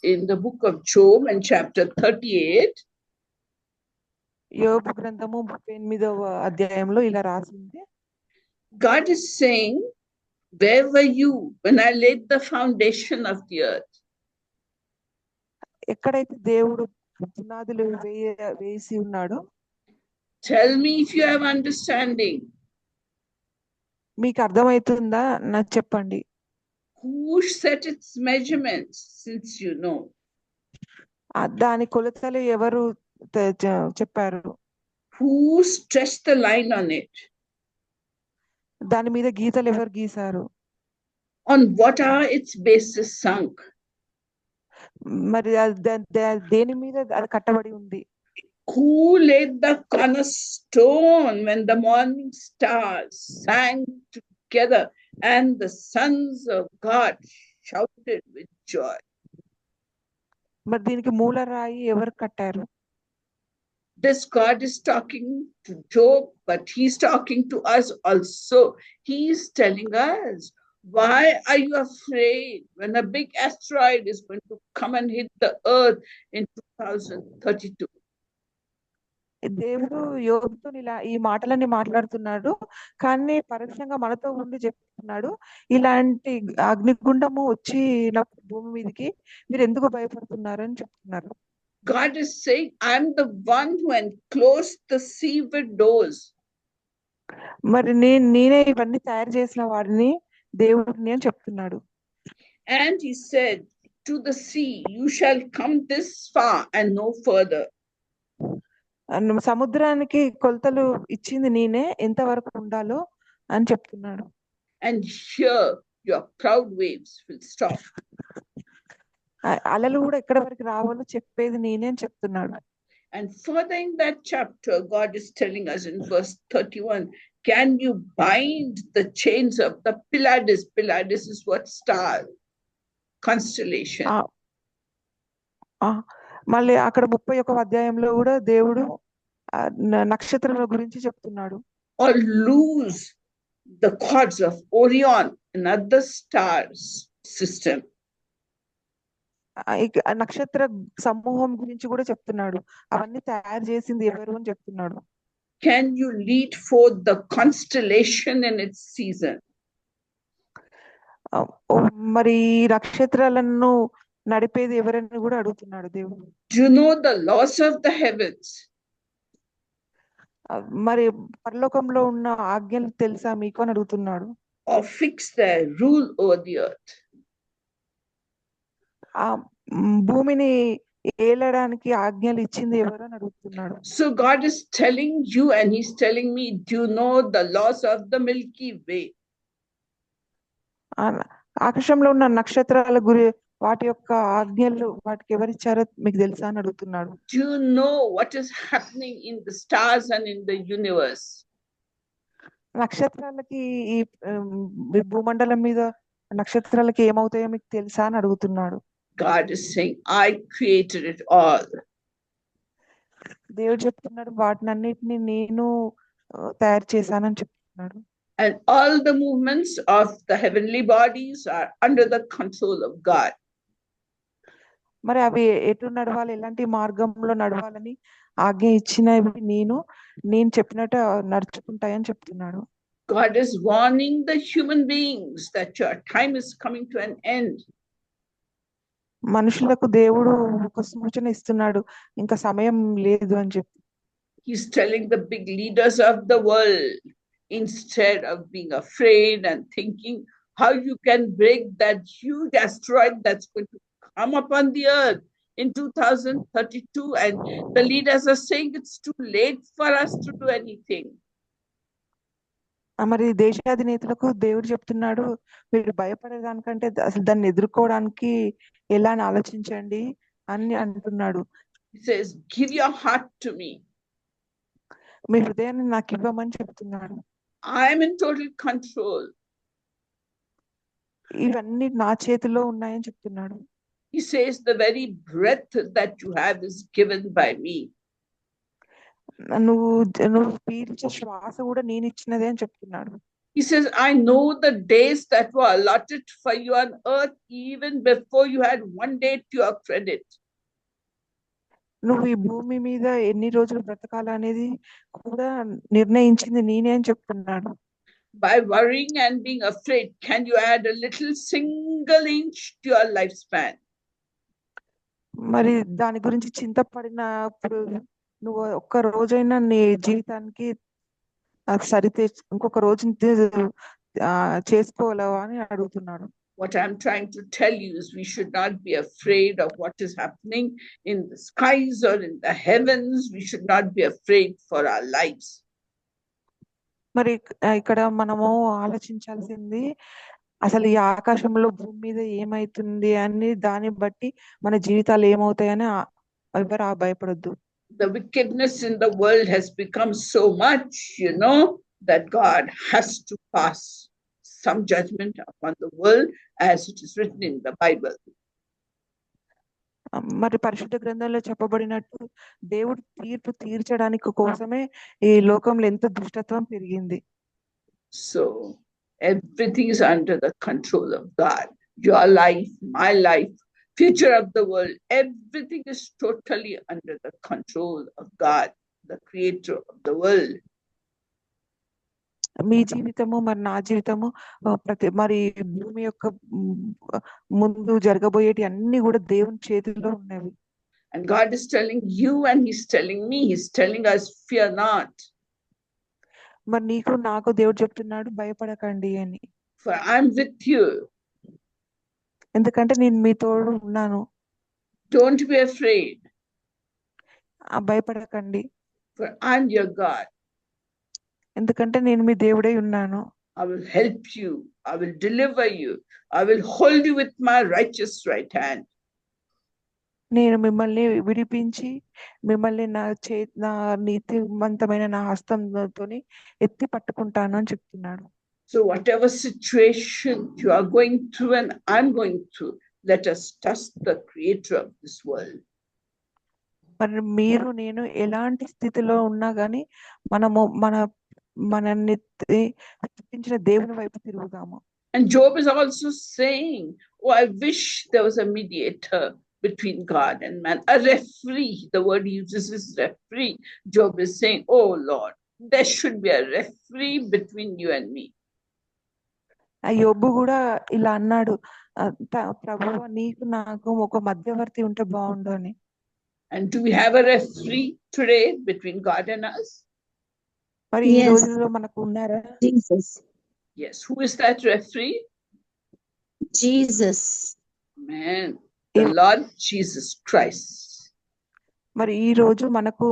in the book of Job in chapter 38. యోబు గ్రంథము 38వ అధ్యాయంలో ఇలా రాసింది. God is saying, where were you when I laid the foundation of the earth? ఎక్కడైతే దేవుడు పునాదులు వేసి ఉన్నాడో, tell me if you have understanding. మీకు అర్థమవుతుందా నాకు చెప్పండి. Who set its measurements, since you know? దాని కొలతలు ఎవరు చెప్పారు? Who stretched the line on it? దాని మీద గీతలు ఎవరు గీశారు? On what are its bases sunk? మరి దేని మీద అది కట్టబడి ఉంది? Who laid the cornerstone when the morning stars sang together and the sons of God shouted with joy? మరి దీనికి మూల రాయి ఎవరు కట్టారు? This God is talking to Job, but he's talking to us also. He's telling us, why are you afraid when a big asteroid is going to come and hit the earth in 2032? దేవుడు యోబుతో ఇలా ఈ మాటలన్నీ మాట్లాడుతున్నాడు, కానీ పరోక్షంగా మనతో ఉండి చెప్తున్నాడు, ఇలాంటి అగ్నిగుండము వచ్చి భూమి మీదకి మీరు ఎందుకు భయపడుతున్నారు అని చెప్తున్నారు. God is saying, I'm the one who enclosed the sea with doors. మరి నేనే ఇవన్నీ తయారు చేసిన వాడిని, దేవుడిని అని చెప్తున్నాడు. And he said to the sea, you shall come this far and no further. సముద్రానికి కొలతలు ఇచ్చింది నేనే, ఎంతవరకు ఉండాలో అని చెప్తున్నాడు. And here your proud waves will stop. అలలు కూడా ఎక్కడ వరకు రావాలో చెప్పేది నేనే అని చెప్తున్నాడు. And further in that chapter, God is telling us in verse 31, can you bind the chains of the Pleiades? Pleiades is what? Star, constellation. మళ్ళీ అక్కడ 31వ అధ్యాయంలో కూడా దేవుడు నక్షత్రాల గురించి చెప్తున్నాడు. Or loose the cords of Orion and other stars system. నక్షత్ర సమూహం గురించి కూడా చెప్తున్నాడు, అవన్నీ తయారు చేసింది ఎవరు అని చెప్తున్నాడు. Can you lead forth the constellation in its season? మరి నక్షత్రాలను నడిపేది ఎవరని కూడా అడుగుతున్నాడు దేవుడు. Do you know the laws of the heavens? మరి పరలోకంలో ఉన్న ఆజ్ఞలు తెలుసా మీకు అని అడుగుతున్నాడు. Or fix their rule over the earth? ఆ భూమిని ఏలడానికి ఆజ్ఞలు ఇచ్చింది ఎవరు అని అడుగుతున్నాడు. So God is telling you and he's telling me, do you know the laws of the Milky Way? ఆకాశంలో ఉన్న నక్షత్రాల వాటి యొక్క ఆజ్ఞలు వాటికి ఎవరిచ్చారో మీకు తెలుసా అని అడుగుతున్నాడు. Do you know what is happening in the stars and in the universe? నక్షత్రాలకి ఈ భూమండలం మీద నక్షత్రాలకి ఏమవుతాయో మీకు తెలుసా అని అడుగుతున్నాడు. God is saying, I created it all. దేవుడు చెప్తున్నాడు, వాటినన్నిటిని నేను తయారు చేశానని చెప్తున్నాడు. And all the movements of the heavenly bodies are under the control of God. మరి అవి ఎటు నడవాలి, ఎలాంటి మార్గంలో నడవాలని ఆజ్ఞ ఇచ్చినవి నేను చెప్పినట్టు నడుచుకుంటాయని చెప్తున్నాడు. God is warning the human beings that your time is coming to an end. మనుషులకు దేవుడు ఒక సూచన ఇస్తున్నాడు, ఇంకా సమయం లేదు అని చెప్పి. He's telling the big leaders of the world, instead of being afraid and thinking how you can break that huge asteroid that's going to come upon the earth in 2032, and the leaders are saying it's too late for us to do anything. మరి దేశాధినేతలకు దేవుడు చెప్తున్నాడు, మీరు భయపడేదానికంటే అసలు దాన్ని ఎదుర్కోవడానికి ఎలా అని ఆలోచించండి అని అంటున్నాడు. He says, give your heart to me. మీ హృదయాన్ని నాకు ఇవ్వమని చెప్తున్నాడు. I am in total control. ఇవన్నీ నా చేతిలో ఉన్నాయని చెప్తున్నాడు. He says the very breath that you have is given by me. నువ్వు పీల్చే శ్వాస కూడా నేను ఇచ్చినదే అని చెప్తున్నాడు. He says, I know the days that were allotted for you on earth even before you had one day to your credit. నువ్వు ఈ భూమి మీద ఎన్ని రోజులు బ్రతకాలనేది కూడా నిర్ణయించింది నేనే అని చెప్తున్నాడు. By worrying and being afraid, can you add a little single inch to your lifespan? మరి దాని గురించి చింతపడినప్పుడు నువ్వు ఒక్క రోజైనా నీ జీవితానికి సరితే ఇంకొక రోజు చేసుకోలేవా అని అడుగుతున్నాడు. What I'm trying to tell you is we should not be afraid of what is happening in the skies or in the heavens. We should not be afraid for our lives. మరి ఇక్కడ మనము ఆలోచించాల్సింది అసలు ఈ ఆకాశంలో భూమి మీద ఏమైతుంది అని దాన్ని బట్టి మన జీవితాలు ఏమవుతాయని ఎవరు భయపడొద్దు. The wickedness in the world has become so much, that God has to pass some judgment upon the world as it is written in the Bible. మరి పరిశుద్ధ గ్రంథంలో చెప్పబడినట్టు దేవుడు తీర్పు తీర్చడానికి కోసమే ఈ లోకంలో ఎంత దుష్టత్వం పెరిగింది. So everything is under the control of God. Your life, my life, future of the world, everything is totally under the control of God, the creator of the world. మీ జీవితము మరి నా జీవితము మరి భూమి యొక్క ముందు జరగబోయేటి అన్ని కూడా దేవుని చేతిలో ఉన్నవి. And God is telling you and he's telling me, he's telling us, fear not. మరి నీకు నాకు దేవుడు చెప్తున్నాడు భయపడకండి అని. For I'm with you. ఎందుకంటే నేను మీ తోడు ఉన్నాను. Don't be afraid. భయపడకండి. For I'm your God. ఎందుకంటే నేను మీ దేవుడై ఉన్నాను. I will help you. I will deliver you. I will hold you with my righteous right hand. నేను మిమ్మల్ని విడిపించి మిమ్మల్ని నా నీతిమంతమైన నా హస్తంతోని ఎత్తి పట్టుకుంటాను అని చెప్తున్నాడు. So whatever situation you are going through and I'm going through, let us trust the creator of this world. మరి మీరు నేను ఎలాంటి స్థితిలో ఉన్నా గానీ మనము మనల్ని సృష్టించిన దేవుని వైపు తిరుగుదాము. And Job is also saying, oh, I wish there was a mediator between God and man, a referee. The word he uses is referee. Job is saying, oh Lord, there should be a referee between you and me. యోబు కూడా ఇలా అన్నాడు, ప్రభువా నీకు నాకు ఒక మధ్యవర్తి ఉంటే బాగుండు అని. And do we have a referee today between God and us? మరి ఈ రోజుల్లో మనకు ఉన్నారా? Jesus. Yes, who is that referee? Jesus. Amen. The Lord Jesus Christ. మరి ఈ రోజు మనకు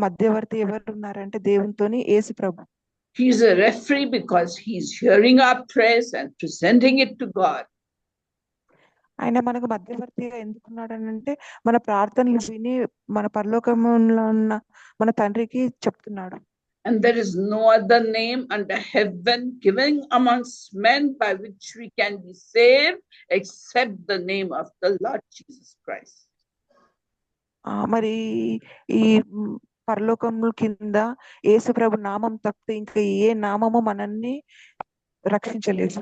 మధ్యవర్తి ఎవరు ఉన్నారంటే దేవునితోని యేసు ప్రభు. He is a referee because he is hearing our prayers and presenting it to God. ఆయన మనకు మధ్యవర్తిగా ఎందుకున్నాడు అంటే మన ప్రార్థనలు విని మన పరలోకంలో ఉన్న మన తండ్రికి చెప్తున్నాడు. And there is no other name under heaven given amongst men by which we can be saved except the name of the Lord Jesus Christ. మరి ఈ పరలోకము కింద యేసు ప్రభు నామం తప్పితే ఇంకా ఏ నామము మనల్ని రక్షించలేదు.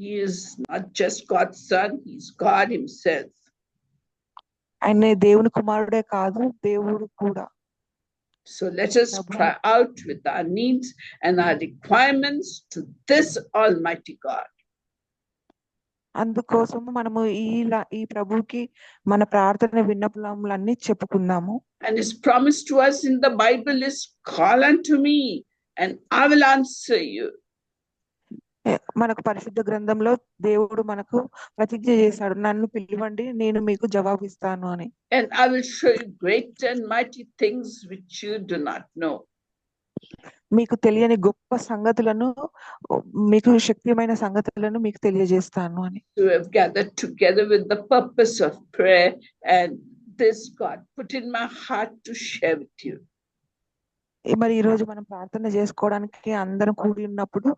He is not just God's son, he is God himself. ఆయన దేవుని కుమారుడే కాదు, దేవుడు కూడా. So let us cry out with our needs and our requirements to this Almighty God. అందుకోసము మనము ఈ ప్రభుకి మన ప్రార్థన విన్నపములన్నీ చెప్పుకుందాము. And his promise to us in the Bible is, call unto me and I will answer you. మనకు పరిశుద్ధ గ్రంథంలో దేవుడు మనకు ప్రతిజ్ఞ చేశాడు, నన్ను పిలవండి నేను మీకు జవాబు ఇస్తాను అని. And I will show you great and mighty things which you do not know. మీకు తెలియని గొప్ప సంగతులను, మీకు శక్తిమైన సంగతులను మీకు తెలియజేస్తాను అని. So we have gathered together with the purpose of prayer, and this God put in my heart to share with you. మరి ఈ రోజు మనం ప్రార్థన చేసుకోవడానికి అందరం కూడి ఉన్నప్పుడు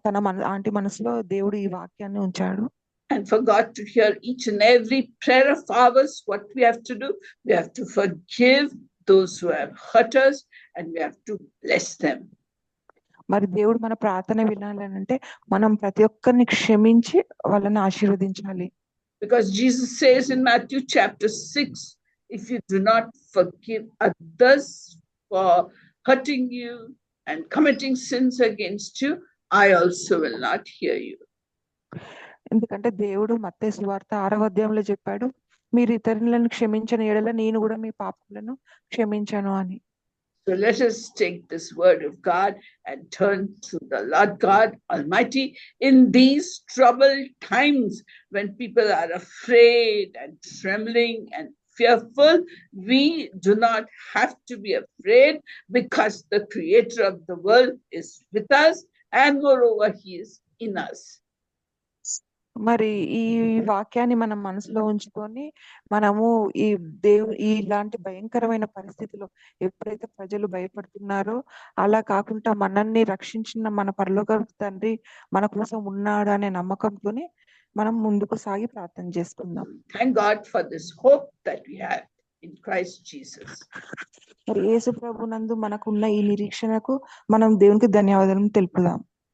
తన ఆంటీ మనసులో దేవుడు ఈ వాక్యాన్ని ఉంచాడు. And for God to hear each and every prayer of ours, what we have to do, we have to forgive those who have hurt us and we have to bless them. మరి దేవుడు మన ప్రార్థన వినాలనంటే మనం ప్రతి ఒక్కరిని క్షమించి వాళ్ళని ఆశీర్వదించాలి. Because Jesus says in Matthew chapter 6, if you do not forgive others for hurting you and committing sins against you, I also will not hear you. ఎందుకంటే దేవుడు మత్తయి సువార్త 6వ అధ్యాయంలో చెప్పాడు, మీరు ఇతరులను క్షమించని యెడల నేను కూడా మీ పాపములను క్షమించను అని. So let us take this word of God and turn to the Lord God Almighty in these troubled times when people are afraid and trembling and fearful. We do not have to be afraid because the Creator of the world is with us, and moreover, He is in us. మరి ఈ వాక్యాన్ని మనం మనసులో ఉంచుకొని మనము ఇలాంటి భయంకరమైన పరిస్థితిలో ఎప్పుడైతే ప్రజలు భయపడుతున్నారో అలా కాకుండా మనల్ని రక్షించిన మన పరలోక తండ్రి మన కోసం ఉన్నాడు అనే నమ్మకంతోనే మనం ముందుకు సాగి ప్రార్థన చేసుకుందాం. Thank God for this hope that we have in Christ Jesus. మరి యేసు ప్రభునందు మనకున్న ఈ నిరీక్షణకు మనం దేవునికి ధన్యవాదాలు తెలుపుదాం.